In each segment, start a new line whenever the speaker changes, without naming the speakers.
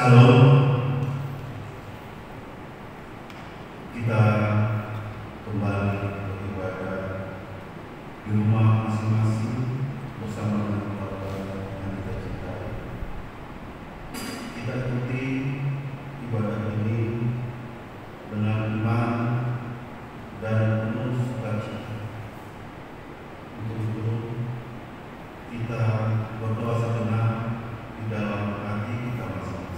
Salam. Kita kembali beribadah di rumah masing-masing bersama dengan keluarga yang kita cintai. Kita ikuti ibadah ini dengan iman dan penuh sukacita. Untuk itu kita berdoa sejenak di dalam hati kita masing-masing.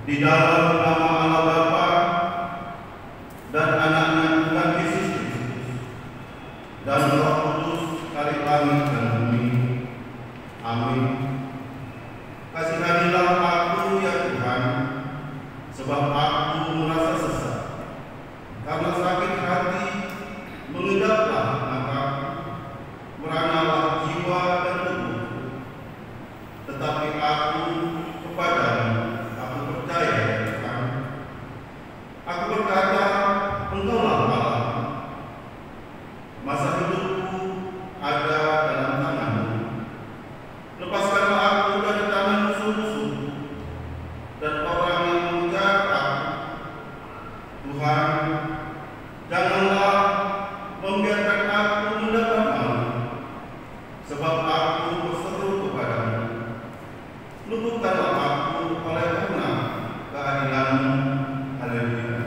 Di dalam nama Allah Bapa dan Anaknya Tuhan Yesus Kristus dan Roh Kudus kali langit dan bumi. Amin. Kasihanilah aku ya Tuhan, sebab aku merasa sesat. Karena sakit hati mengidaplah mataku, meranalah jiwa dan tubuhku. Tetapi aku Janganlah membiarkan aku mendapat malu, sebab aku berseru kepadamu. Luputkanlah aku oleh karena keadilan-Mu. Haleluya.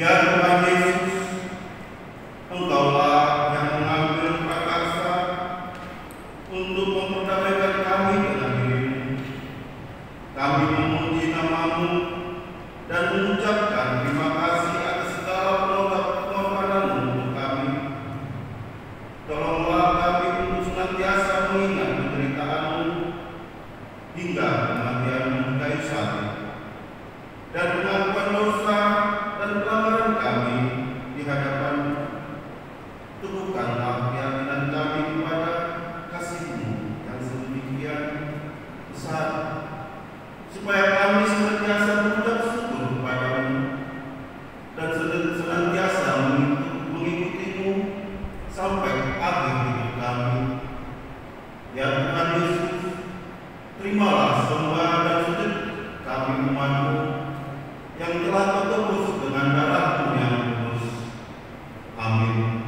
Ya Tuhan Yesus, Engkaulah yang mengambil prakarsa untuk memperdamaikan kami dengan diri-Mu. Kami memuji nama-Mu dan mengucapkan terima kasih atas segala pengorbanan-Mu untuk kami. Tolonglah kami untuk senantiasa mengingat penderitaan-Mu hingga kematian-Mu di kayu salib, dan pengakuan dosa dan pelanggaran kami di hadapan-Mu. Teguhkanlah keyakinan kami kepada kasih-Mu yang sedemikian besar, supaya kami senantiasa mengucap syukur kepada-Mu dan senantiasa mengikuti-Mu sampai akhir hidup kami. Ya Tuhan Yesus, terimalah sembah dan sujud kami umat-Mu yang telah Kau tebus dengan darah-Mu yang kudus. Amin.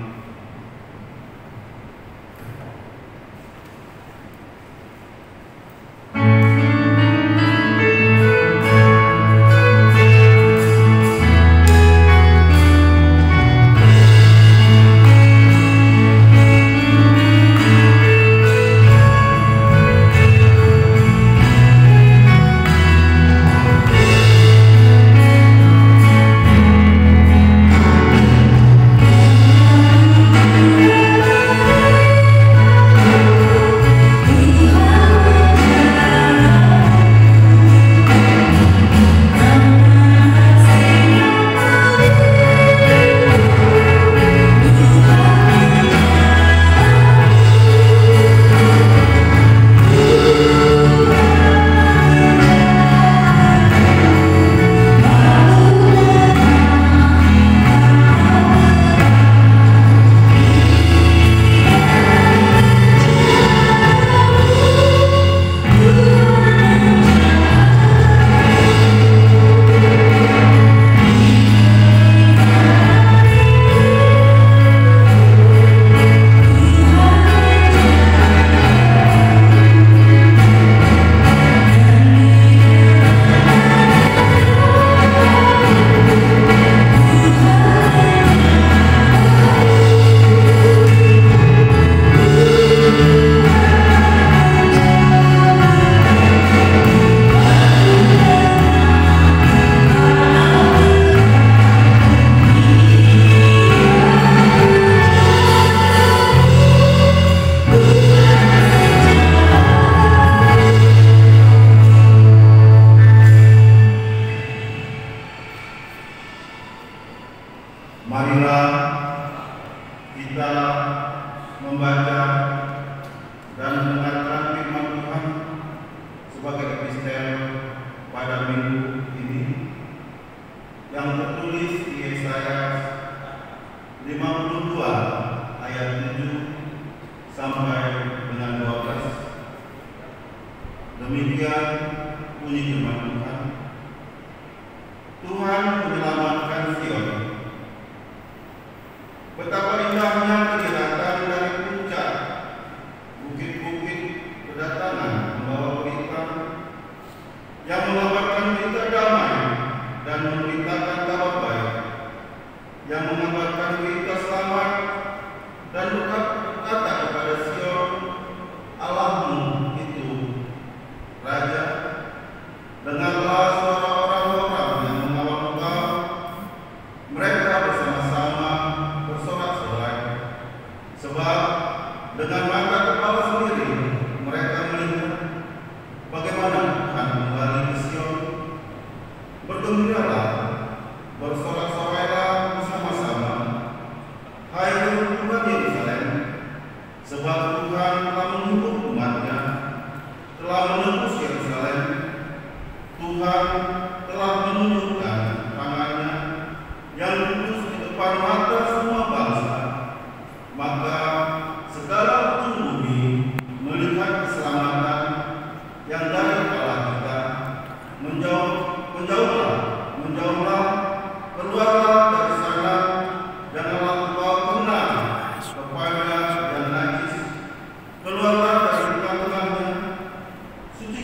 Marilah kita membaca dan mendengarkan firman Tuhan sebagai epistel pada minggu ini yang tertulis di Yesaya 52 ayat 7 sampai dengan 12. Demikian bunyi firman Tuhan. Tuhan menyelamatkan Sion. Betapa indahnya kelihatan dari puncak bukit-bukit kedatangan membawa berita yang mengabarkan berita damai dan memberitakan kabar baik, yang mengabarkan berita selamat dan berkata kepada Sion, Allahmu itu Raja. Dengarlah suara orang-orang yang mengawal Engkau, telah menembus Yerusalem, Tuhan telah menunjukkan tangannya yang kudus di depan mata semua bangsa, maka segala ujung bumi melihat keselamatan yang dari Allah kita. Menjauhlah, keluarlah dari sana, janganlah engkau kena kepada yang najis, keluarlah dari tengah-tengahnya, suci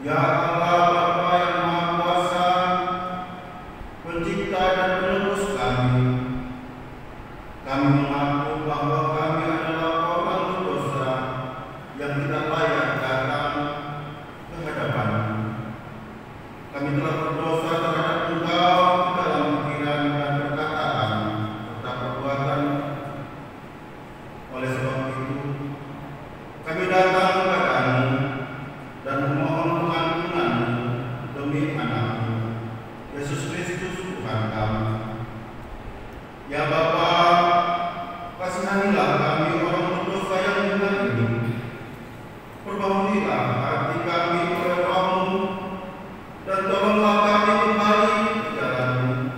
Ya Allah Bapa yang Maha Kuasa, Pencipta dan Penebus kami mengaku bahwa kami adalah orang berdosa yang tidak layak datang ke hadapan-Mu. Kami telah berdosa terhadap Engkau di dalam pikiran dan perkataan serta perbuatan. Oleh sebab itu, kami datang kepada-Mu dan memohon pengampunan-Mu demi anak-Mu, Yesus Kristus Tuhan kami. Ya Bapa, kasihanilah kami orang berdosa yang hina ini. Perbahagilah hati kami oleh Roh-Mu, dan tolonglah kami kembali ke jalan-Mu.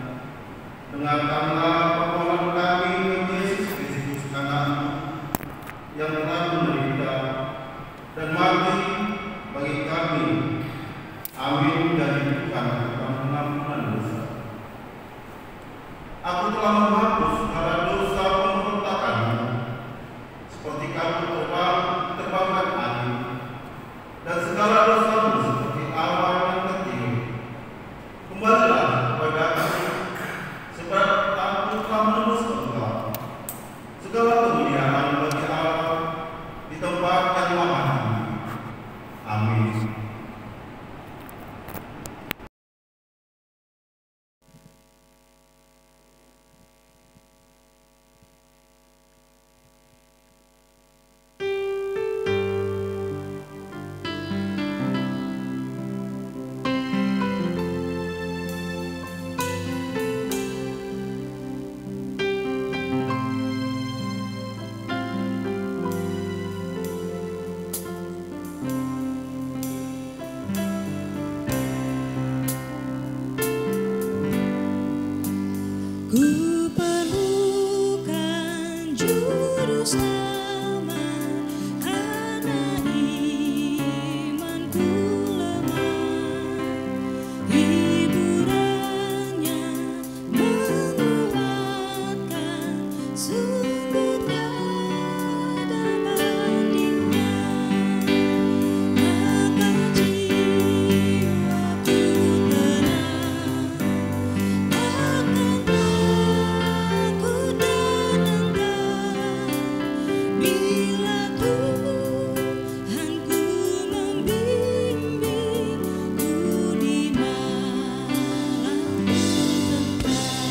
Dengarkanlah permohonan kami bagi Yesus Kristus anak-Mu yang telah menderita dan mati bagi kami. Amin. Dari Tuhan akan pengampunan dosa. Aku telah menghapus segala dosa pemberontakan-Mu, seperti kabut terbangkan angin, dan segala dosa-Mu seperti awan yang kecil. Kembalilah kepada-Ku, sebab Aku telah menebus Engkau. Segala kemuliaan bagi Allah di tempat yang maha tinggi. Amin.
Ku perlukan juru selamat karena imanku lemah. Hiburannya menguatkan, sungguh tiada bandingnya. Maka jiwaku tenang akan aku dan Engkau, bila Tuhanku membimbingku di malam tentram.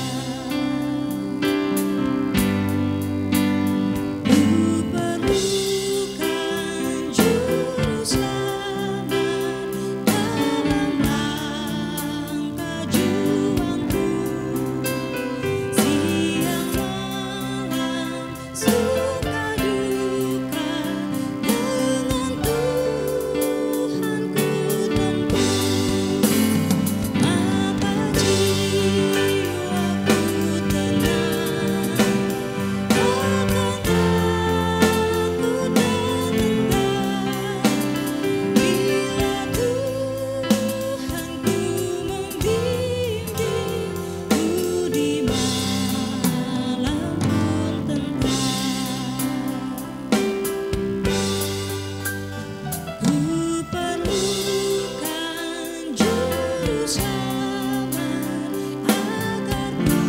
Ku perlukan juru selamat dalam langkah juangku. Siang malam suka duka, dengan Tuhanku tempuh. Maka jiwaku tenang akan aku dan Engkau, bila Tuhanku membimbingku di malam tentram. Ku perlukan juru selamat agar ku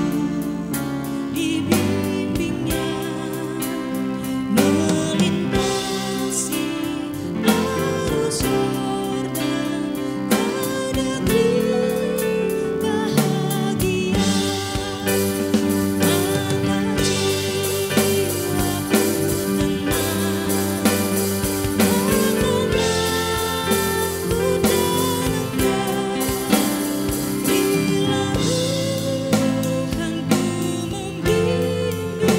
dibimbingnya, melintasi arus Yordan ke negeri bahagia. Maka jiwaku tenang akan aku dan Engkau, bila Tuhanku membimbingku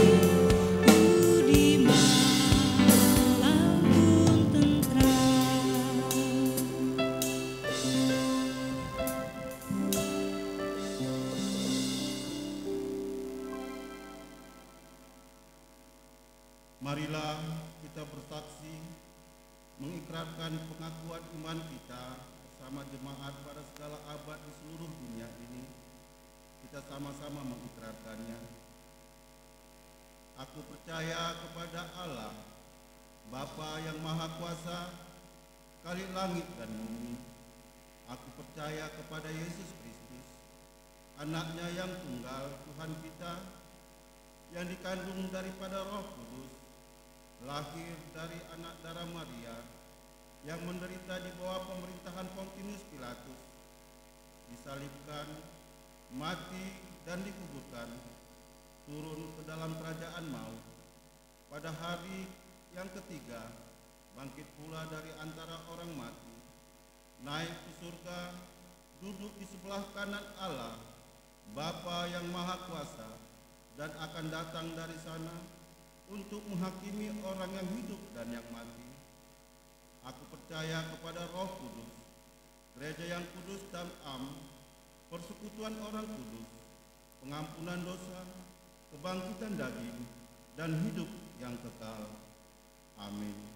di malam tentram.
Marilah kita bersaksi mengikrarkan pengakuan iman kita bersama jemaat pada segala abad di seluruh dunia ini. Kita sama-sama mengikrarkannya. Aku percaya kepada Allah, Bapa yang Maha Kuasa, Khalik langit dan bumi, Aku percaya kepada Yesus Kristus, Anaknya yang tunggal Tuhan kita, yang dikandung daripada Roh Kudus, lahir dari anak darah Maria, yang menderita di bawah pemerintahan Pontius Pilatus, disalibkan, mati dan dikuburkan, turun ke dalam kerajaan maut. Pada hari yang ketiga, bangkit pula dari antara orang mati, naik ke surga, duduk di sebelah kanan Allah, Bapa yang Maha Kuasa, dan akan datang dari sana untuk menghakimi orang yang hidup dan yang mati. Aku percaya kepada Roh Kudus, gereja yang kudus dan am, persekutuan orang kudus, pengampunan dosa, kebangkitan daging, dan hidup yang kekal. Amin.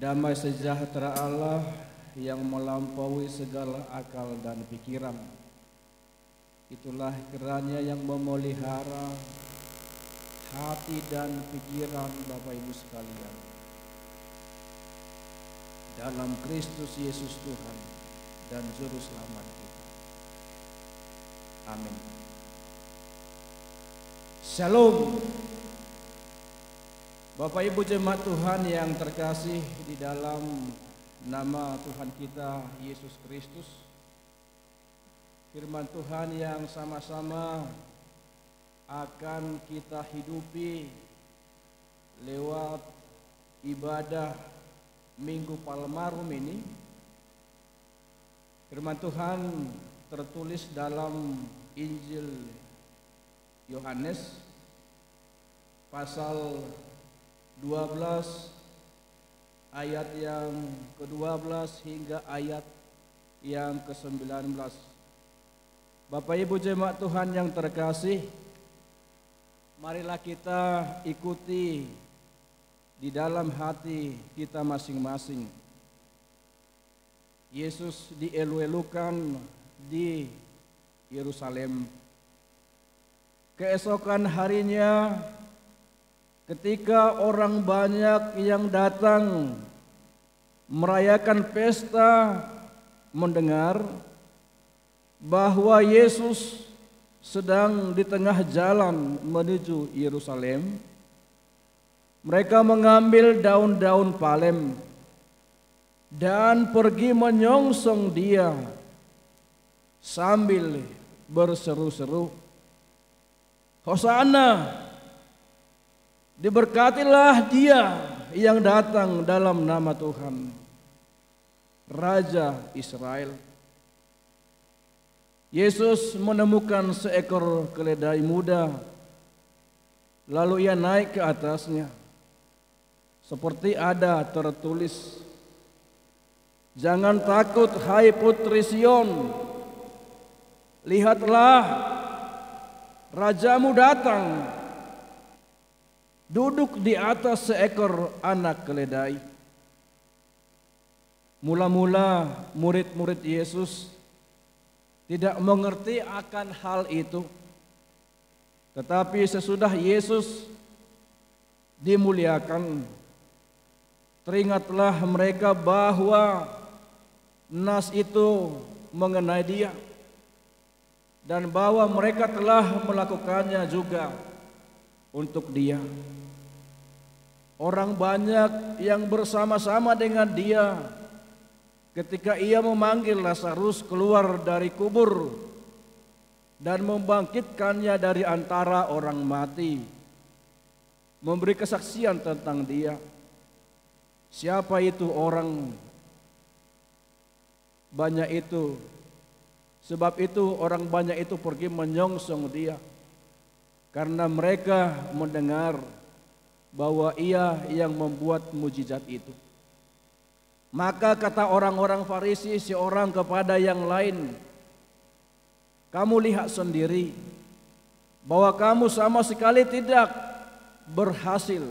Damai sejahtera Allah yang melampaui segala akal dan pikiran, itulah kiranya yang memelihara hati dan pikiran Bapak Ibu sekalian dalam Kristus Yesus Tuhan dan Juru Selamat kita. Amin. Shalom. Bapak Ibu jemaat Tuhan yang terkasih di dalam nama Tuhan kita Yesus Kristus, firman Tuhan yang sama-sama akan kita hidupi lewat ibadah Minggu Palmarum ini. Firman Tuhan tertulis dalam Injil Yohanes pasal 12 ayat yang ke-12 hingga ayat yang ke-19. Bapak Ibu jemaat Tuhan yang terkasih, marilah kita ikuti di dalam hati kita masing-masing. Yesus dielu-elukan di Yerusalem. Keesokan harinya ketika orang banyak yang datang merayakan pesta mendengar bahwa Yesus sedang di tengah jalan menuju Yerusalem, mereka mengambil daun-daun palem dan pergi menyongsong dia sambil berseru-seru, "Hosana, diberkatilah dia yang datang dalam nama Tuhan, Raja Israel." Yesus menemukan seekor keledai muda, lalu ia naik ke atasnya. Seperti ada tertulis, "Jangan takut, hai putri Sion, lihatlah rajamu datang, duduk di atas seekor anak keledai." Mula-mula murid-murid Yesus tidak mengerti akan hal itu. Tetapi sesudah Yesus dimuliakan, teringatlah mereka bahwa nas itu mengenai dia dan bahwa mereka telah melakukannya juga untuk dia. Orang banyak yang bersama-sama dengan dia ketika ia memanggil Lazarus keluar dari kubur dan membangkitkannya dari antara orang mati, memberi kesaksian tentang dia. Siapa itu orang banyak itu? Sebab itu orang banyak itu pergi menyongsong dia, karena mereka mendengar bahwa ia yang membuat mujizat itu. Maka kata orang-orang Farisi seorang kepada yang lain, "Kamu lihat sendiri bahwa kamu sama sekali tidak berhasil.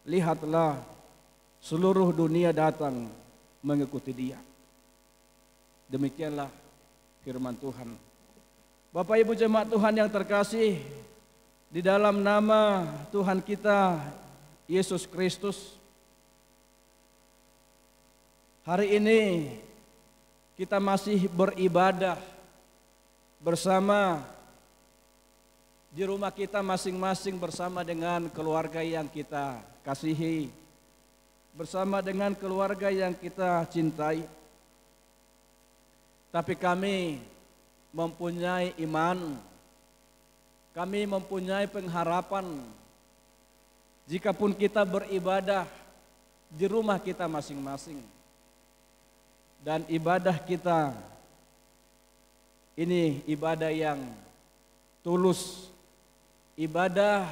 Lihatlah, seluruh dunia datang mengikuti dia." Demikianlah firman Tuhan. Bapak Ibu jemaat Tuhan yang terkasih, di dalam nama Tuhan kita Yesus Kristus, hari ini kita masih beribadah bersama di rumah kita masing-masing, bersama dengan keluarga yang kita kasihi, bersama dengan keluarga yang kita cintai. Tapi kami mempunyai iman, kami mempunyai pengharapan, jikapun kita beribadah di rumah kita masing-masing, dan ibadah kita ini ibadah yang tulus, ibadah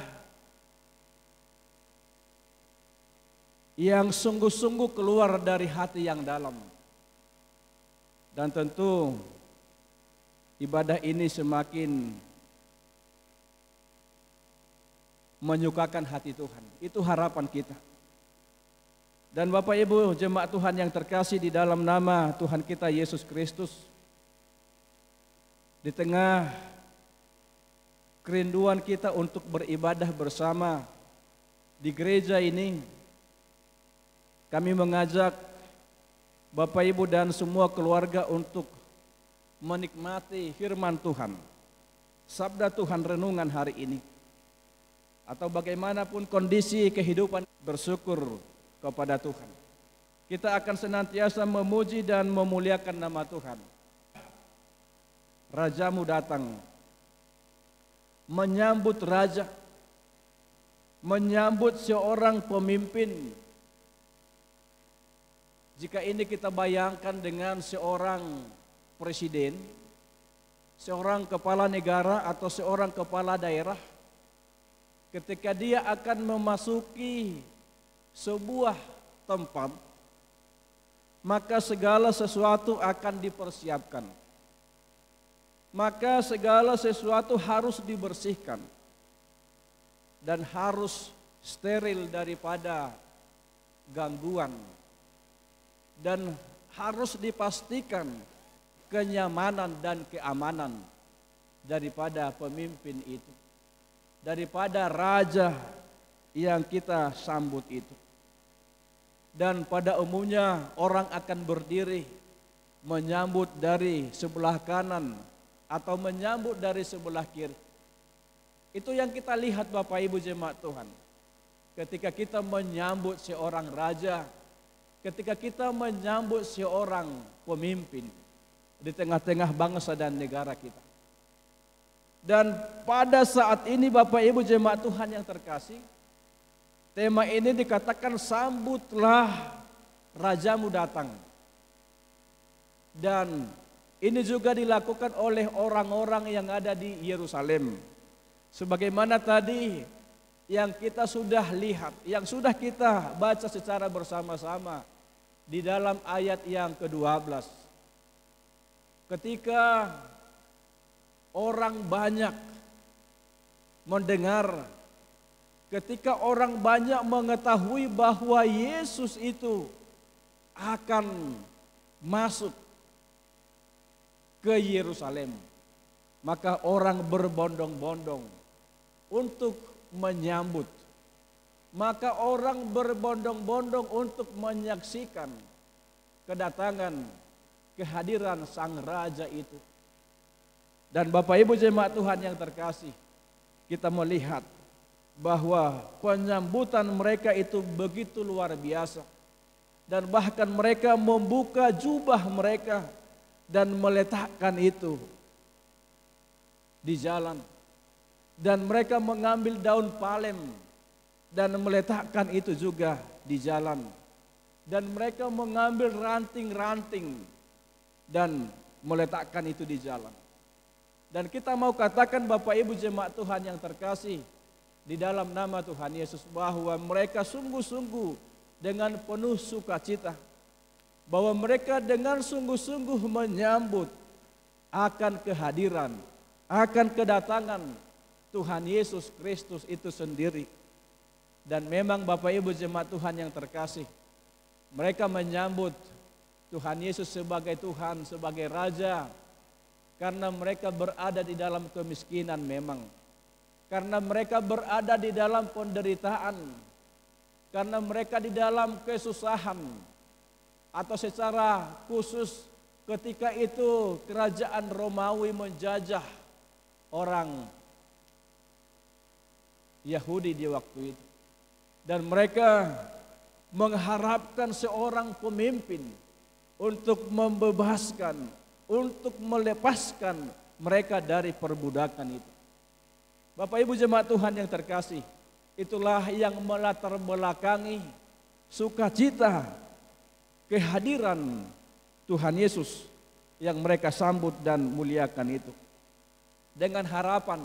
yang sungguh-sungguh keluar dari hati yang dalam. Dan tentu ibadah ini semakin menyukakan hati Tuhan. Itu harapan kita. Dan Bapak Ibu jemaat Tuhan yang terkasih, di dalam nama Tuhan kita Yesus Kristus, di tengah kerinduan kita untuk beribadah bersama di gereja ini, kami mengajak Bapak Ibu dan semua keluarga untuk menikmati firman Tuhan, sabda Tuhan renungan hari ini. Atau bagaimanapun kondisi kehidupan, bersyukur kepada Tuhan. Kita akan senantiasa memuji dan memuliakan nama Tuhan. Rajamu datang, menyambut raja, menyambut seorang pemimpin. Jika ini kita bayangkan dengan seorang presiden, seorang kepala negara atau seorang kepala daerah, ketika dia akan memasuki sebuah tempat, maka segala sesuatu akan dipersiapkan. Maka segala sesuatu harus dibersihkan dan harus steril daripada gangguan, dan harus dipastikan kenyamanan dan keamanan daripada pemimpin itu, daripada raja yang kita sambut itu. Dan pada umumnya orang akan berdiri menyambut dari sebelah kanan atau menyambut dari sebelah kiri. Itu yang kita lihat Bapak Ibu jemaat Tuhan. Ketika kita menyambut seorang raja, ketika kita menyambut seorang pemimpin di tengah-tengah bangsa dan negara kita. Dan pada saat ini Bapak Ibu jemaat Tuhan yang terkasih, tema ini dikatakan sambutlah rajamu datang. Dan ini juga dilakukan oleh orang-orang yang ada di Yerusalem. Sebagaimana tadi yang kita sudah lihat, yang sudah kita baca secara bersama-sama di dalam ayat yang ke-12. Ketika orang banyak mendengar, ketika orang banyak mengetahui bahwa Yesus itu akan masuk ke Yerusalem, maka orang berbondong-bondong untuk menyambut. Maka orang berbondong-bondong untuk menyaksikan kedatangan, kehadiran sang raja itu. Dan Bapak Ibu jemaat Tuhan yang terkasih, kita melihat bahwa penyambutan mereka itu begitu luar biasa. Dan bahkan mereka membuka jubah mereka dan meletakkan itu di jalan. Dan mereka mengambil daun palem dan meletakkan itu juga di jalan. Dan mereka mengambil ranting-ranting dan meletakkan itu di jalan. Dan kita mau katakan Bapak Ibu jemaat Tuhan yang terkasih, di dalam nama Tuhan Yesus, bahwa mereka sungguh-sungguh dengan penuh sukacita, bahwa mereka dengan sungguh-sungguh menyambut akan kehadiran, akan kedatangan Tuhan Yesus Kristus itu sendiri. Dan memang Bapak Ibu jemaat Tuhan yang terkasih, mereka menyambut Tuhan Yesus sebagai Tuhan, sebagai Raja, karena mereka berada di dalam kemiskinan memang. Karena mereka berada di dalam penderitaan, karena mereka di dalam kesusahan, atau secara khusus ketika itu kerajaan Romawi menjajah orang Yahudi di waktu itu. Dan mereka mengharapkan seorang pemimpin untuk membebaskan, untuk melepaskan mereka dari perbudakan itu. Bapak Ibu jemaat Tuhan yang terkasih, itulah yang melatar belakangi sukacita kehadiran Tuhan Yesus yang mereka sambut dan muliakan itu. Dengan harapan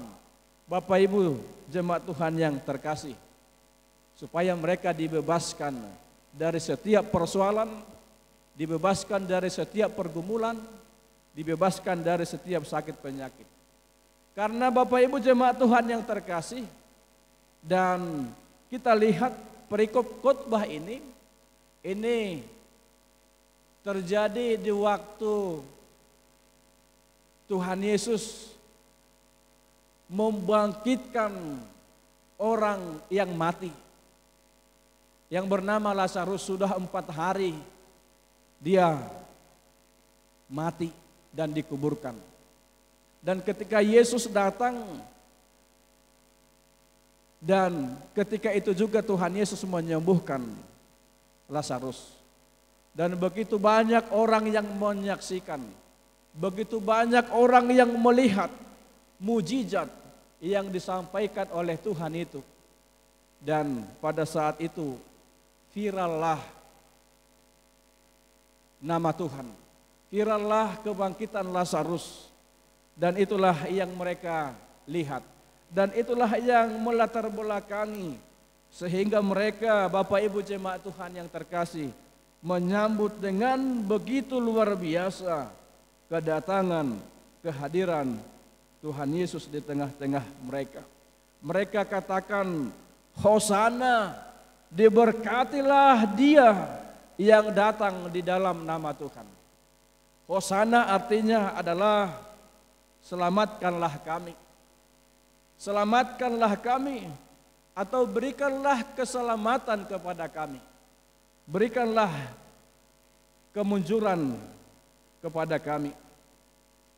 Bapak Ibu jemaat Tuhan yang terkasih, supaya mereka dibebaskan dari setiap persoalan, dibebaskan dari setiap pergumulan, dibebaskan dari setiap sakit penyakit. Karena Bapak Ibu jemaat Tuhan yang terkasih, dan kita lihat perikop khotbah ini terjadi di waktu Tuhan Yesus membangkitkan orang yang mati, yang bernama Lazarus. Sudah 4 hari dia mati dan dikuburkan. Dan ketika Yesus datang, dan ketika itu juga Tuhan Yesus menyembuhkan Lazarus. Dan begitu banyak orang yang menyaksikan, begitu banyak orang yang melihat mujizat yang disampaikan oleh Tuhan itu. Dan pada saat itu virallah nama Tuhan, virallah kebangkitan Lazarus. Dan itulah yang mereka lihat, dan itulah yang melatar belakangi sehingga mereka, Bapak Ibu jemaat Tuhan yang terkasih, menyambut dengan begitu luar biasa kedatangan, kehadiran Tuhan Yesus di tengah-tengah mereka. Mereka katakan, Hosana, diberkatilah dia yang datang di dalam nama Tuhan. Hosana artinya adalah selamatkanlah kami. Selamatkanlah kami atau berikanlah keselamatan kepada kami. Berikanlah kemunjuran kepada kami.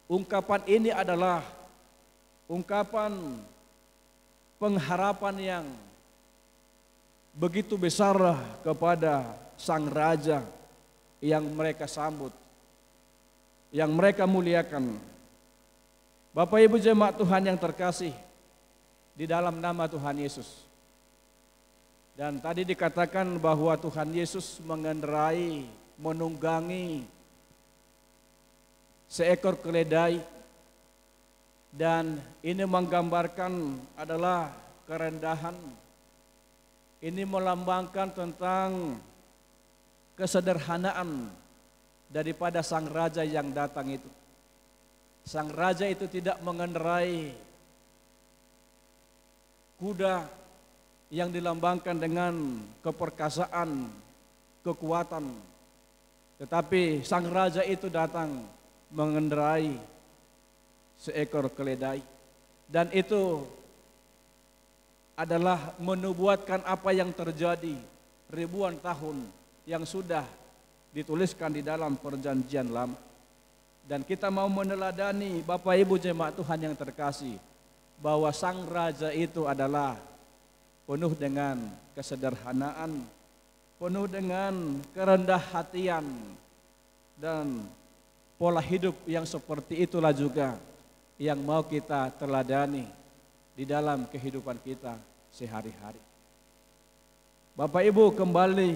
Ungkapan ini adalah ungkapan pengharapan yang begitu besar kepada sang raja yang mereka sambut, yang mereka muliakan. Bapak Ibu jemaat Tuhan yang terkasih di dalam nama Tuhan Yesus. Dan tadi dikatakan bahwa Tuhan Yesus mengendarai, menunggangi seekor keledai, dan ini menggambarkan adalah kerendahan. Ini melambangkan tentang kesederhanaan daripada sang raja yang datang itu. Sang raja itu tidak mengendarai kuda yang dilambangkan dengan keperkasaan, kekuatan. Tetapi sang raja itu datang mengendarai seekor keledai. Dan itu adalah menubuatkan apa yang terjadi ribuan tahun yang sudah dituliskan di dalam perjanjian lama. Dan kita mau meneladani Bapak Ibu jemaat Tuhan yang terkasih, bahwa sang raja itu adalah penuh dengan kesederhanaan, penuh dengan kerendah hatian, dan pola hidup yang seperti itulah juga yang mau kita teladani di dalam kehidupan kita sehari-hari. Bapak Ibu, kembali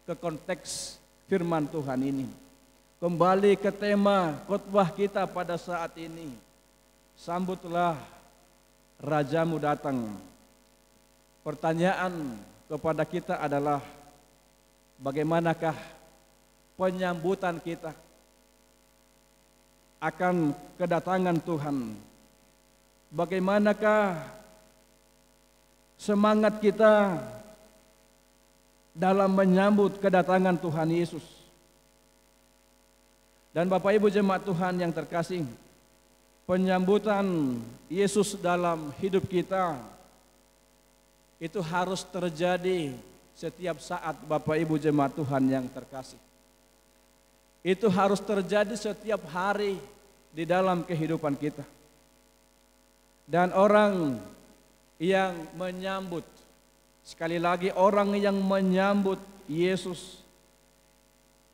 ke konteks firman Tuhan ini, kembali ke tema khotbah kita pada saat ini. Sambutlah rajamu datang. Pertanyaan kepada kita adalah, bagaimanakah penyambutan kita akan kedatangan Tuhan? Bagaimanakah semangat kita dalam menyambut kedatangan Tuhan Yesus? Dan Bapak Ibu jemaat Tuhan yang terkasih, penyambutan Yesus dalam hidup kita itu harus terjadi setiap saat. Bapak Ibu jemaat Tuhan yang terkasih, itu harus terjadi setiap hari di dalam kehidupan kita. Dan orang yang menyambut, sekali lagi orang yang menyambut Yesus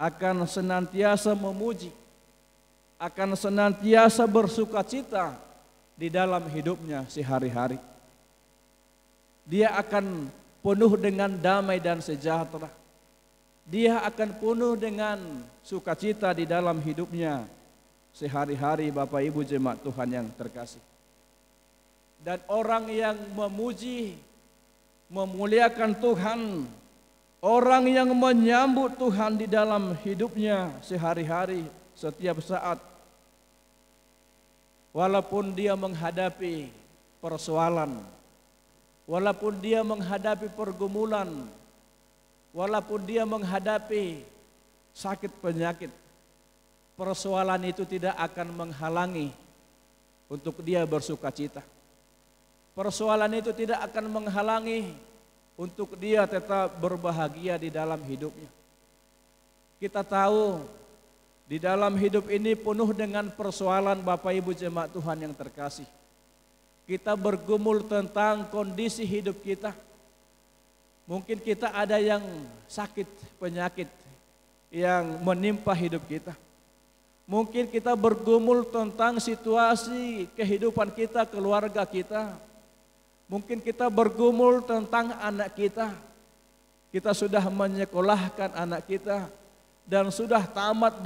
akan senantiasa memuji, akan senantiasa bersukacita di dalam hidupnya sehari-hari. Dia akan penuh dengan damai dan sejahtera. Dia akan penuh dengan sukacita di dalam hidupnya sehari-hari, Bapak Ibu jemaat Tuhan yang terkasih. Dan orang yang memuji, memuliakan Tuhan, orang yang menyambut Tuhan di dalam hidupnya sehari-hari, setiap saat, walaupun dia menghadapi persoalan, walaupun dia menghadapi pergumulan, walaupun dia menghadapi sakit penyakit, persoalan itu tidak akan menghalangi untuk dia bersukacita. Persoalan itu tidak akan menghalangi untuk dia tetap berbahagia di dalam hidupnya. Kita tahu di dalam hidup ini penuh dengan persoalan, Bapak Ibu jemaat Tuhan yang terkasih. Kita bergumul tentang kondisi hidup kita. Mungkin kita ada yang sakit penyakit yang menimpa hidup kita. Mungkin kita bergumul tentang situasi kehidupan kita, keluarga kita. Mungkin kita bergumul tentang anak kita. Kita sudah menyekolahkan anak kita dan sudah tamat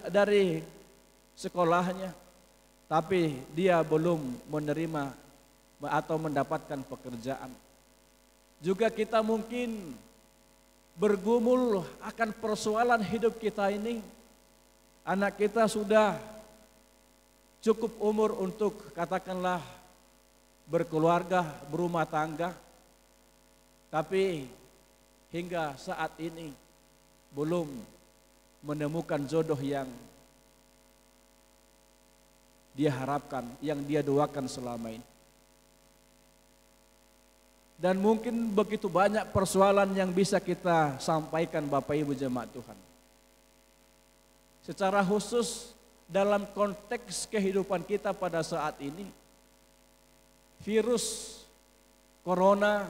dari sekolahnya, tapi dia belum menerima atau mendapatkan pekerjaan. Juga kita mungkin bergumul akan persoalan hidup kita ini. Anak kita sudah cukup umur untuk katakanlah berkeluarga, berumah tangga, tapi hingga saat ini belum menemukan jodoh yang dia harapkan, yang dia doakan selama ini. Dan mungkin begitu banyak persoalan yang bisa kita sampaikan Bapak Ibu jemaat Tuhan. Secara khusus dalam konteks kehidupan kita pada saat ini, virus corona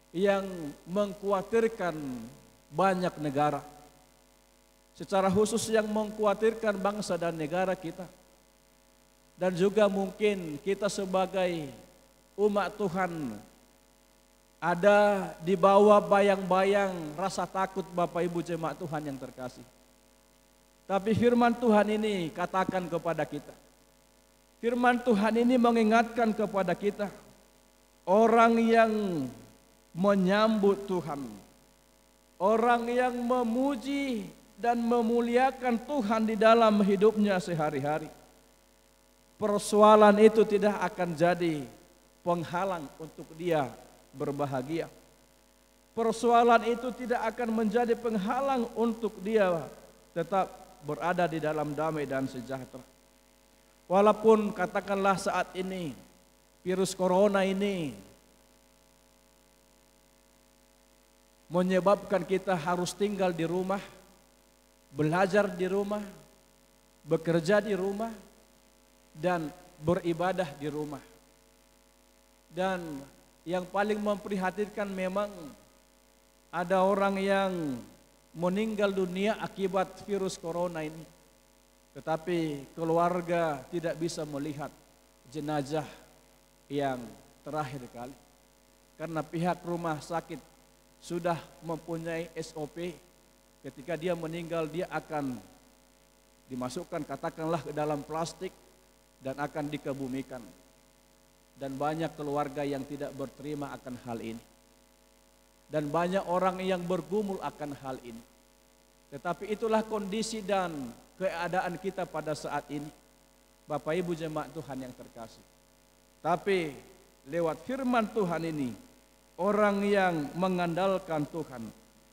yang mengkhawatirkan banyak negara. Secara khusus yang mengkhawatirkan bangsa dan negara kita. Dan juga mungkin kita sebagai umat Tuhan ada di bawah bayang-bayang rasa takut Bapak Ibu jemaat Tuhan yang terkasih. Tapi firman Tuhan ini katakan kepada kita. Firman Tuhan ini mengingatkan kepada kita. Orang yang menyambut Tuhan. Orang yang memuji dan memuliakan Tuhan di dalam hidupnya sehari-hari. Persoalan itu tidak akan jadi penghalang untuk dia berbahagia. Persoalan itu tidak akan menjadi penghalang untuk dia tetap berada di dalam damai dan sejahtera. Walaupun katakanlah saat ini virus corona ini menyebabkan kita harus tinggal di rumah, belajar di rumah, bekerja di rumah, dan beribadah di rumah. Dan yang paling memprihatinkan memang ada orang yang meninggal dunia akibat virus corona ini. Tetapi keluarga tidak bisa melihat jenazah yang terakhir kali. Karena pihak rumah sakit sudah mempunyai SOP. Ketika dia meninggal dia akan dimasukkan katakanlah ke dalam plastik dan akan dikebumikan. Dan banyak keluarga yang tidak berterima akan hal ini. Dan banyak orang yang bergumul akan hal ini. Tetapi itulah kondisi dan keadaan kita pada saat ini. Bapak Ibu jemaat Tuhan yang terkasih. Tapi lewat firman Tuhan ini, orang yang mengandalkan Tuhan,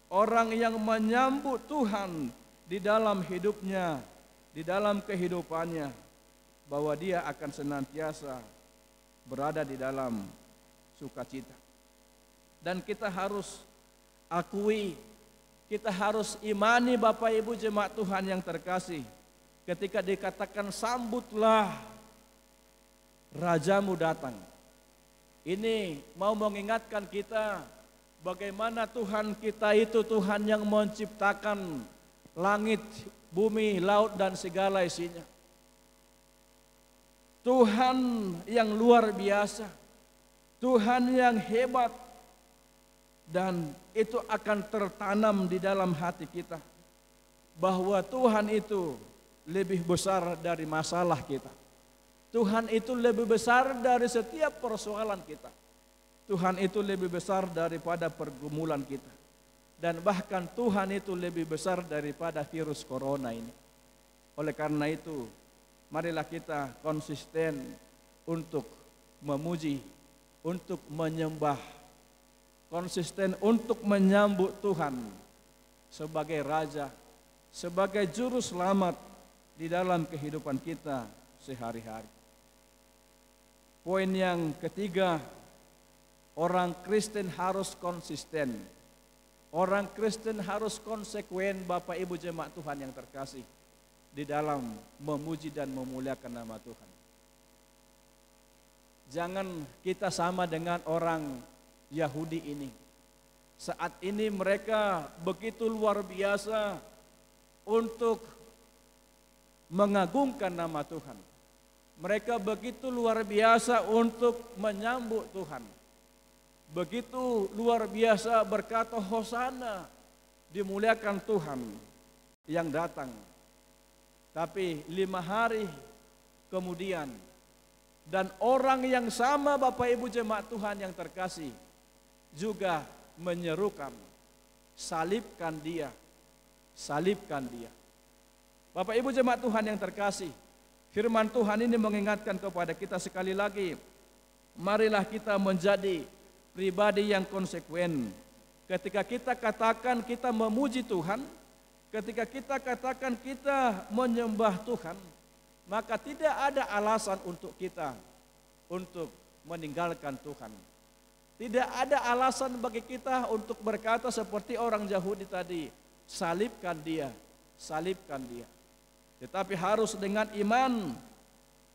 orang yang menyambut Tuhan di dalam hidupnya, di dalam kehidupannya, bahwa dia akan senantiasa berada di dalam sukacita. Dan kita harus akui, kita harus imani Bapak Ibu jemaat Tuhan yang terkasih. Ketika dikatakan sambutlah Rajamu datang. Ini mau mengingatkan kita bagaimana Tuhan kita itu Tuhan yang menciptakan langit, bumi, laut dan segala isinya. Tuhan yang luar biasa, Tuhan yang hebat, dan itu akan tertanam di dalam hati kita bahwa Tuhan itu lebih besar dari masalah kita. Tuhan itu lebih besar dari setiap persoalan kita. Tuhan itu lebih besar daripada pergumulan kita. Dan bahkan Tuhan itu lebih besar daripada virus corona ini. Oleh karena itu, marilah kita konsisten untuk memuji, untuk menyembah, konsisten untuk menyambut Tuhan sebagai Raja, sebagai Juru Selamat di dalam kehidupan kita sehari-hari. Poin yang ketiga, orang Kristen harus konsisten. Orang Kristen harus konsekuen Bapak Ibu jemaat Tuhan yang terkasih di dalam memuji dan memuliakan nama Tuhan. Jangan kita sama dengan orang Yahudi ini. Saat ini mereka begitu luar biasa untuk mengagungkan nama Tuhan. Mereka begitu luar biasa untuk menyambut Tuhan. Begitu luar biasa berkata Hosana, dimuliakan Tuhan yang datang. Tapi 5 hari kemudian, dan orang yang sama Bapak Ibu jemaat Tuhan yang terkasih juga menyerukan, salibkan dia, salibkan dia. Bapak Ibu jemaat Tuhan yang terkasih, firman Tuhan ini mengingatkan kepada kita sekali lagi, marilah kita menjadi pribadi yang konsekuen. Ketika kita katakan kita memuji Tuhan, ketika kita katakan kita menyembah Tuhan, maka tidak ada alasan untuk kita untuk meninggalkan Tuhan. Tidak ada alasan bagi kita untuk berkata seperti orang Yahudi tadi, salibkan dia, salibkan dia. Tetapi harus dengan iman,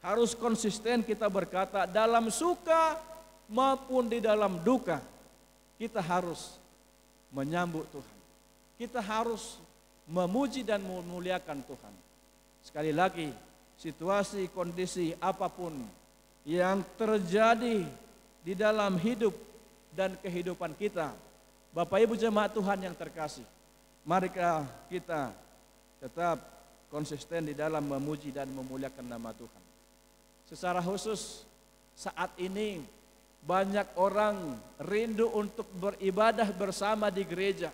harus konsisten kita berkata dalam suka maupun di dalam duka. Kita harus menyambut Tuhan. Kita harus memuji dan memuliakan Tuhan. Sekali lagi, situasi, kondisi apapun yang terjadi di dalam hidup dan kehidupan kita, Bapak Ibu jemaat Tuhan yang terkasih, mari kita tetap konsisten di dalam memuji dan memuliakan nama Tuhan. Secara khusus saat ini banyak orang rindu untuk beribadah bersama di gereja.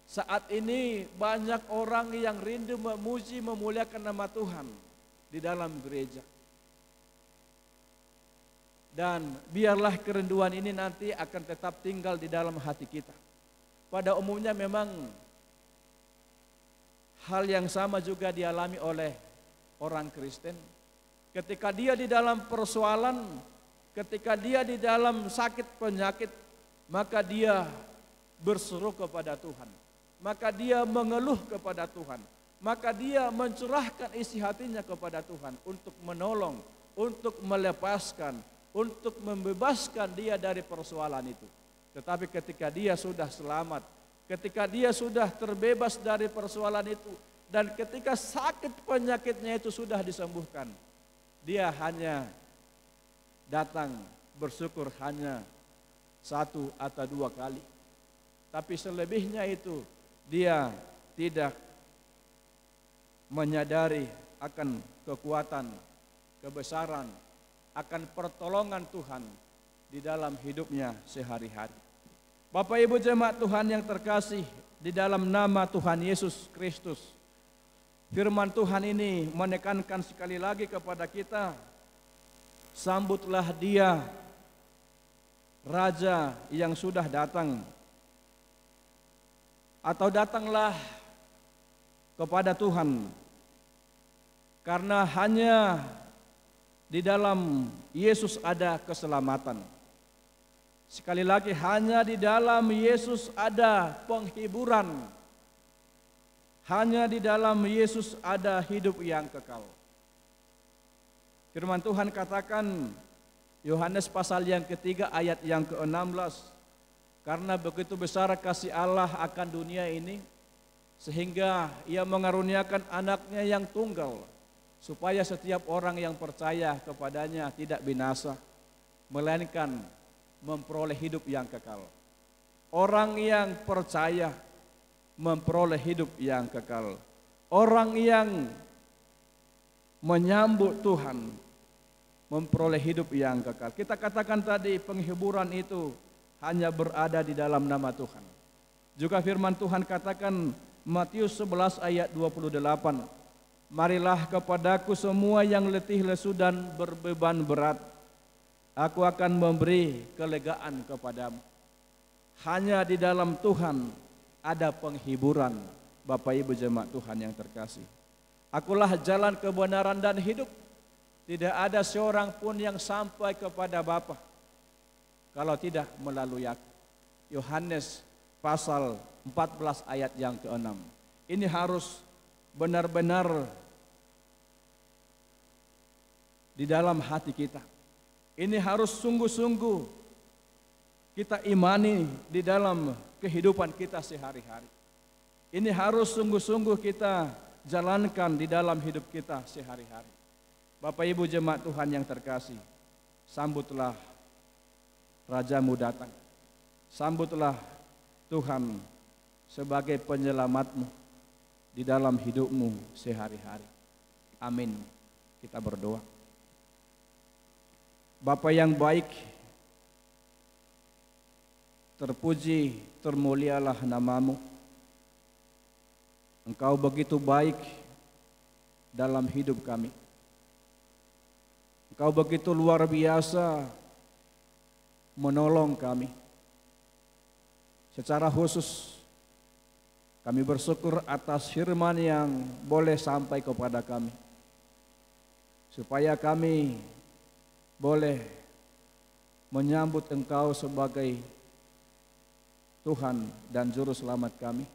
Saat ini banyak orang yang rindu memuji memuliakan nama Tuhan di dalam gereja. Dan biarlah kerinduan ini nanti akan tetap tinggal di dalam hati kita. Pada umumnya memang hal yang sama juga dialami oleh orang Kristen. Ketika dia di dalam persoalan, ketika dia di dalam sakit penyakit, maka dia berseru kepada Tuhan. Maka dia mengeluh kepada Tuhan. Maka dia mencurahkan isi hatinya kepada Tuhan untuk menolong, untuk melepaskan, untuk membebaskan dia dari persoalan itu. Tetapi ketika dia sudah selamat, ketika dia sudah terbebas dari persoalan itu, dan ketika sakit penyakitnya itu sudah disembuhkan, dia hanya datang bersyukur hanya 1 atau 2 kali. Tapi selebihnya itu dia tidak menyadari akan kekuatan, kebesaran, akan pertolongan Tuhan di dalam hidupnya sehari-hari. Bapak Ibu jemaat Tuhan yang terkasih, di dalam nama Tuhan Yesus Kristus, firman Tuhan ini menekankan sekali lagi kepada kita, sambutlah dia, Raja yang sudah datang, atau datanglah kepada Tuhan, karena hanya di dalam Yesus ada keselamatan. Sekali lagi, hanya di dalam Yesus ada penghiburan. Hanya di dalam Yesus ada hidup yang kekal. Firman Tuhan katakan, Yohanes pasal yang ketiga ayat yang ke-16, karena begitu besar kasih Allah akan dunia ini, sehingga ia mengaruniakan anaknya yang tunggal, supaya setiap orang yang percaya kepadanya tidak binasa, melainkan memperoleh hidup yang kekal. Orang yang percaya memperoleh hidup yang kekal. Orang yang menyambut Tuhan memperoleh hidup yang kekal. Kita katakan tadi, penghiburan itu hanya berada di dalam nama Tuhan. Juga firman Tuhan katakan, Matius 11 ayat 28, marilah kepadaku semua yang letih lesu dan berbeban berat, aku akan memberi kelegaan kepadamu. Hanya di dalam Tuhan ada penghiburan, Bapak Ibu jemaat Tuhan yang terkasih. Akulah jalan kebenaran dan hidup. Tidak ada seorang pun yang sampai kepada Bapa kalau tidak melalui aku. Yohanes pasal 14 ayat yang ke-6. Ini harus benar-benar di dalam hati kita. Ini harus sungguh-sungguh kita imani di dalam kehidupan kita sehari-hari. Ini harus sungguh-sungguh kita jalankan di dalam hidup kita sehari-hari. Bapak Ibu jemaat Tuhan yang terkasih, sambutlah Rajamu datang. Sambutlah Tuhan sebagai penyelamatmu di dalam hidupmu sehari-hari. Amin. Kita berdoa. Bapa yang baik, terpuji, termulialah namamu. Engkau begitu baik dalam hidup kami. Engkau begitu luar biasa menolong kami. Secara khusus kami bersyukur atas firman yang boleh sampai kepada kami, supaya kami boleh menyambut Engkau sebagai Tuhan dan Juru Selamat kami,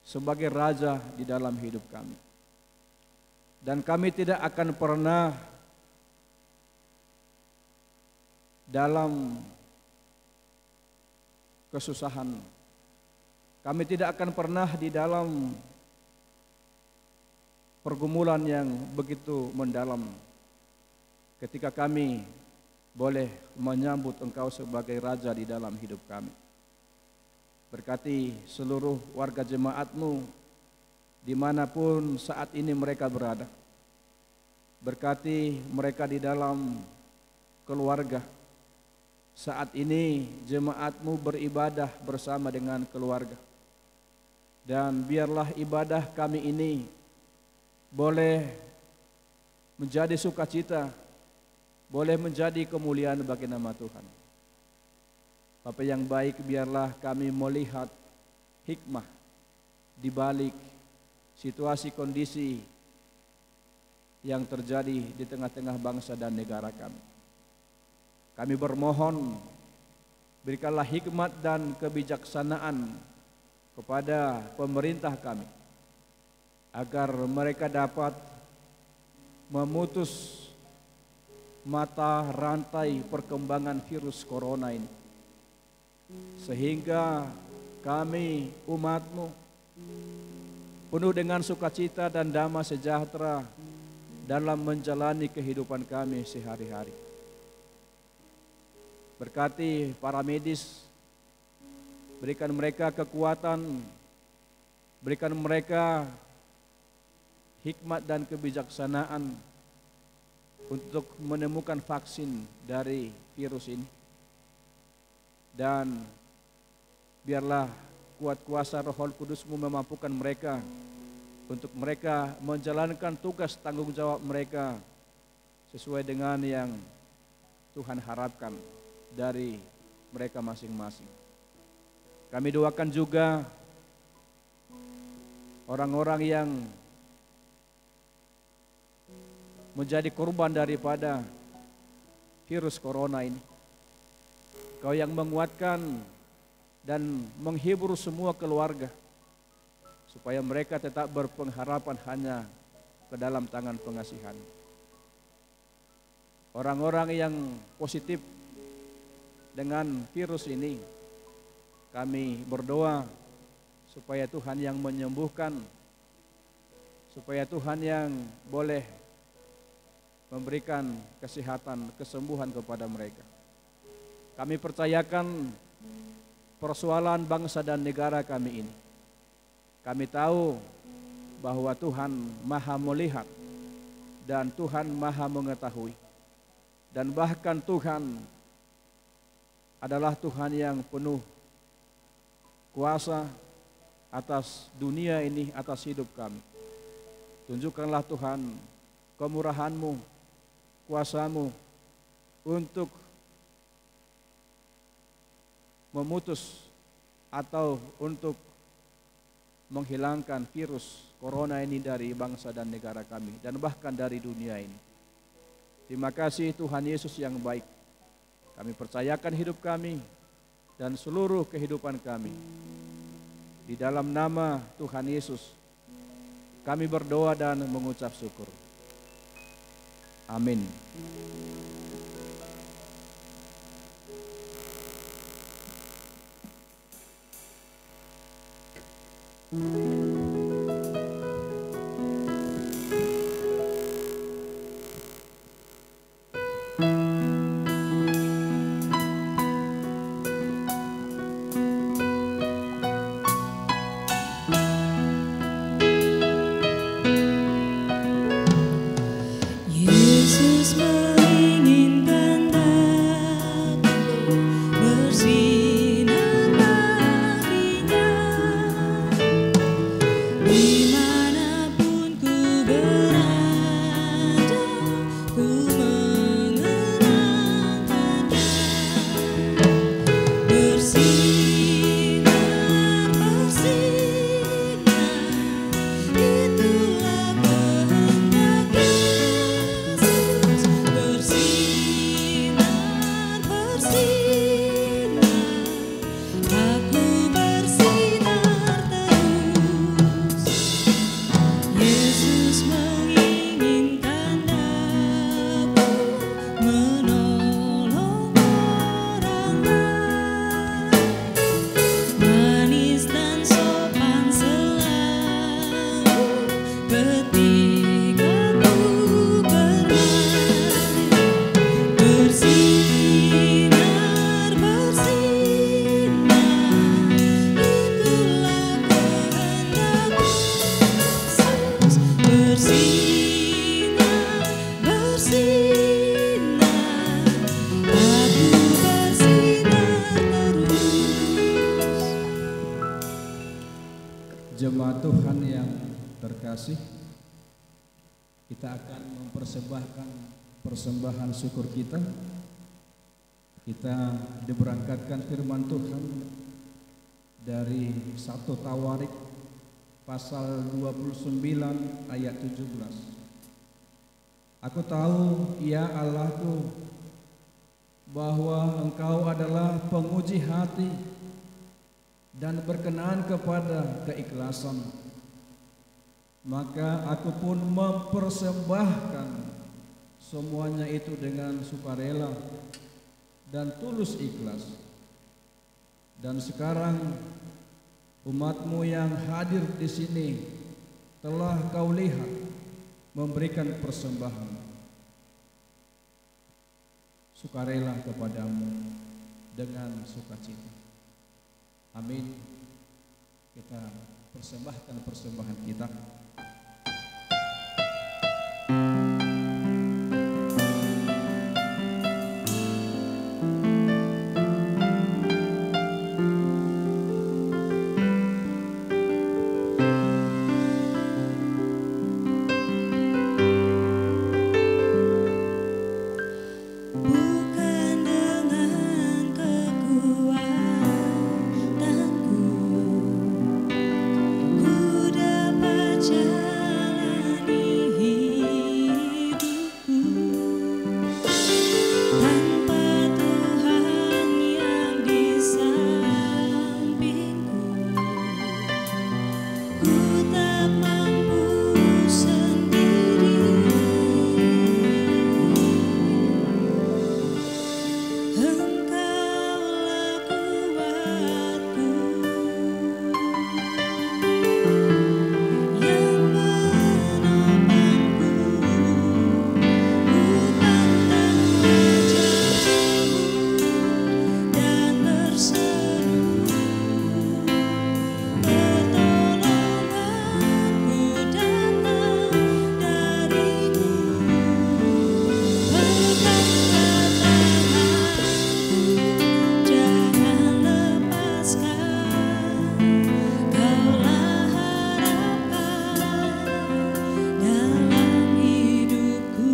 sebagai Raja di dalam hidup kami. Dan kami tidak akan pernah dalam kesusahan, kami tidak akan pernah di dalam pergumulan yang begitu mendalam ketika kami boleh menyambut Engkau sebagai Raja di dalam hidup kami. Berkati seluruh warga jemaat-Mu dimanapun saat ini mereka berada. Berkati mereka di dalam keluarga. Saat ini jemaat-Mu beribadah bersama dengan keluarga. Dan biarlah ibadah kami ini boleh menjadi sukacita, boleh menjadi kemuliaan bagi nama Tuhan. Bapa yang baik, biarlah kami melihat hikmah di balik situasi kondisi yang terjadi di tengah-tengah bangsa dan negara kami. Kami bermohon, berikanlah hikmat dan kebijaksanaan kepada pemerintah kami, agar mereka dapat memutus mata rantai perkembangan virus corona ini, sehingga kami umat-Mu penuh dengan sukacita dan damai sejahtera dalam menjalani kehidupan kami sehari-hari. Berkati para medis, berikan mereka kekuatan, berikan mereka hikmat dan kebijaksanaan untuk menemukan vaksin dari virus ini. Dan biarlah kuat kuasa Roh Kudus-Mu memampukan mereka untuk mereka menjalankan tugas tanggung jawab mereka sesuai dengan yang Tuhan harapkan dari mereka masing-masing. Kami doakan juga orang-orang yang menjadi korban daripada virus corona ini. Kau yang menguatkan dan menghibur semua keluarga, supaya mereka tetap berpengharapan hanya ke dalam tangan pengasihan. Orang-orang yang positif dengan virus ini, kami berdoa supaya Tuhan yang menyembuhkan, supaya Tuhan yang boleh memberikan kesehatan, kesembuhan kepada mereka. Kami percayakan persoalan bangsa dan negara kami ini. Kami tahu bahwa Tuhan Maha melihat dan Tuhan Maha mengetahui. Dan bahkan Tuhan adalah Tuhan yang penuh kuasa atas dunia ini, atas hidup kami. Tunjukkanlah Tuhan kemurahan-Mu, kuasa-Mu untuk memutus atau untuk menghilangkan virus corona ini dari bangsa dan negara kami dan bahkan dari dunia ini. Terima kasih Tuhan Yesus yang baik. Kami percayakan hidup kami dan seluruh kehidupan kami di dalam nama Tuhan Yesus. Kami berdoa dan mengucap syukur. Amin.
Yesus menginginkan aku bersinar baginya.
Hamba Tuhan yang terkasih, kita akan mempersembahkan persembahan syukur kita. Kita diberangkatkan firman Tuhan dari 1 Tawarik pasal 29 ayat 17. Aku tahu, ya Allahku, bahwa Engkau adalah penguji hati dan berkenan kepada keikhlasan. Maka aku pun mempersembahkan semuanya itu dengan sukarela dan tulus ikhlas. Dan sekarang umatmu yang hadir di sini telah kau lihat memberikan persembahan sukarela kepadamu dengan sukacita. Amin. Kita persembahkan persembahan kita.
Bukan dengan kekuatanku ku dapat jalani hidupku tanpa Tuhan yang di sampingku. Ku tak mampu sendiri. Engkaulah kuatku yang menopangku. Ku pandang wajah-Mu dan berseru, pertolonganku datang dari-Mu. Peganglah tanganku, jangan lepaskan. Kaulah harapan dalam hidupku.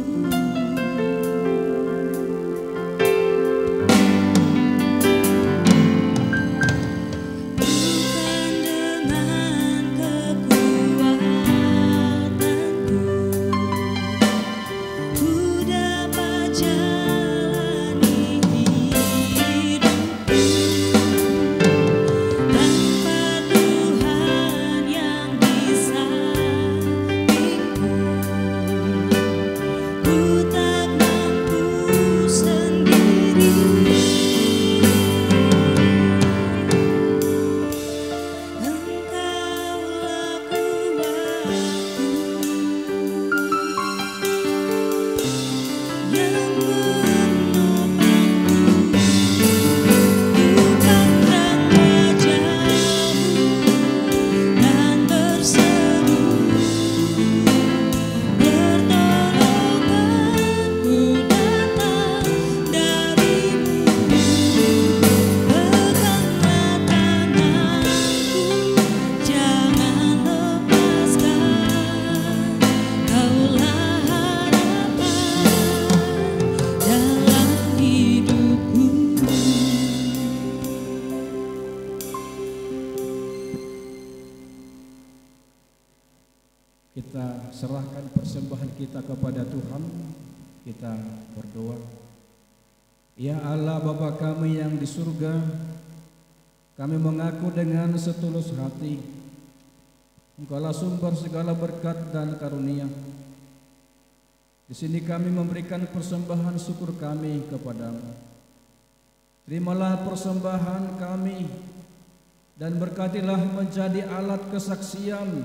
Bukan dengan kekuatanku ku dapat jalani hidupku tanpa Tuhan yang di sampingku. Ku tak mampu sendiri. Engkaulah kuatku yang menopangku. Ku pandang wajah-Mu dan berseru, pertolonganku datang dari-Mu. Peganglah tanganku, jangan lepaskan. Kaulah harapan dalam hidupku.
Kita serahkan persembahan kita kepada Tuhan. Kita berdoa. Ya Allah Bapa kami yang di surga, kami mengaku dengan setulus hati Engkaulah sumber segala berkat dan karunia. Di sini kami memberikan persembahan syukur kami kepadamu. Terimalah persembahan kami dan berkatilah menjadi alat kesaksian,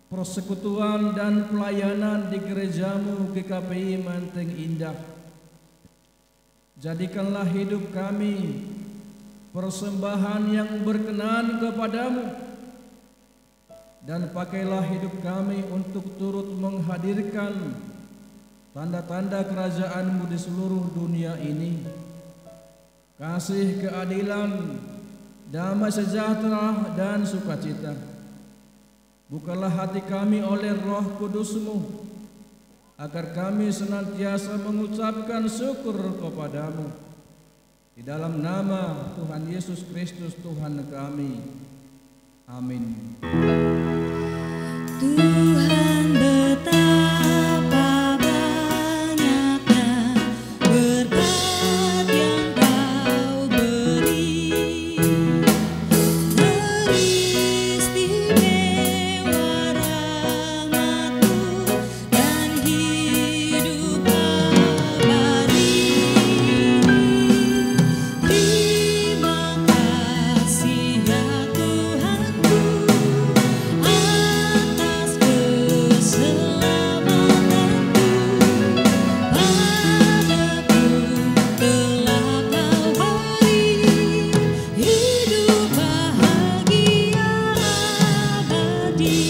persekutuan dan pelayanan di gerejamu GKPI Menteng Indah. Jadikanlah hidup kami persembahan yang berkenan kepadamu, dan pakailah hidup kami untuk turut menghadirkan tanda-tanda kerajaan-Mu di seluruh dunia ini. Kasih, keadilan, damai sejahtera dan sukacita Bukalah hati kami oleh Roh Kudus-Mu, agar kami senantiasa mengucapkan syukur kepadamu. Di dalam nama Tuhan Yesus Kristus Tuhan kami. Amin.
Tuhan betapa banyaknya berkat yang Kau beri, teristimewa rahmat-Mu dan hidup abadi. Terima kasih ya Tuhanku atas keselamatanmu, padaku telah Kau beri hidup bahagia abadi.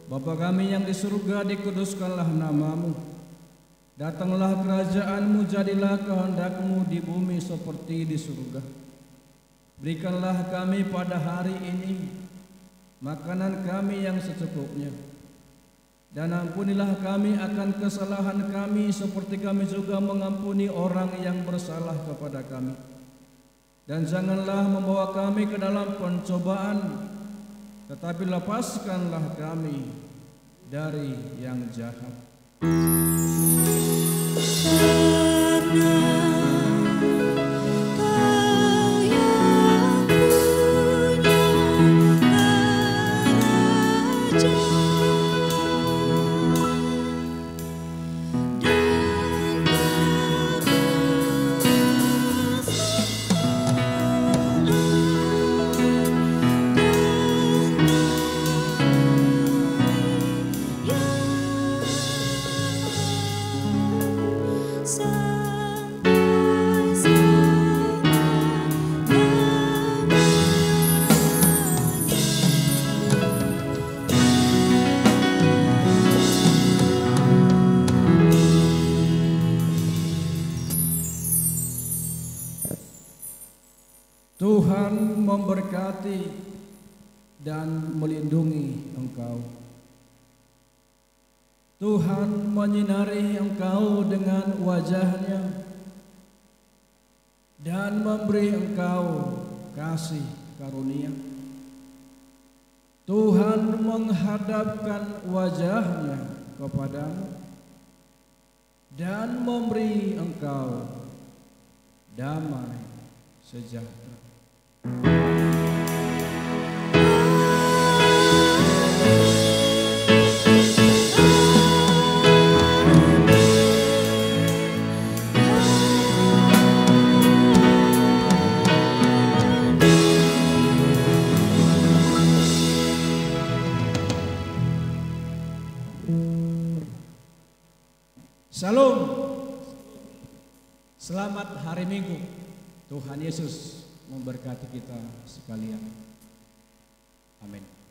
Bapa kami yang di surga, dikuduskanlah nama-Mu. Datanglah kerajaan-Mu, jadilah kehendak-Mu di bumi seperti di surga. Berikanlah kami pada hari ini makanan kami yang secukupnya. Dan ampunilah kami akan kesalahan kami seperti kami juga mengampuni orang yang bersalah kepada kami. Dan janganlah membawa kami ke dalam pencobaan, tetapi lepaskanlah kami dari yang jahat. Tuhan memberkati dan melindungi engkau. Tuhan menyinari engkau dengan wajah-Nya dan memberi engkau kasih karunia. Tuhan menghadapkan wajah-Nya kepadamu dan memberi engkau damai sejahtera. Shalom. Selamat hari Minggu. Tuhan Yesus memberkati kita sekalian. Amin.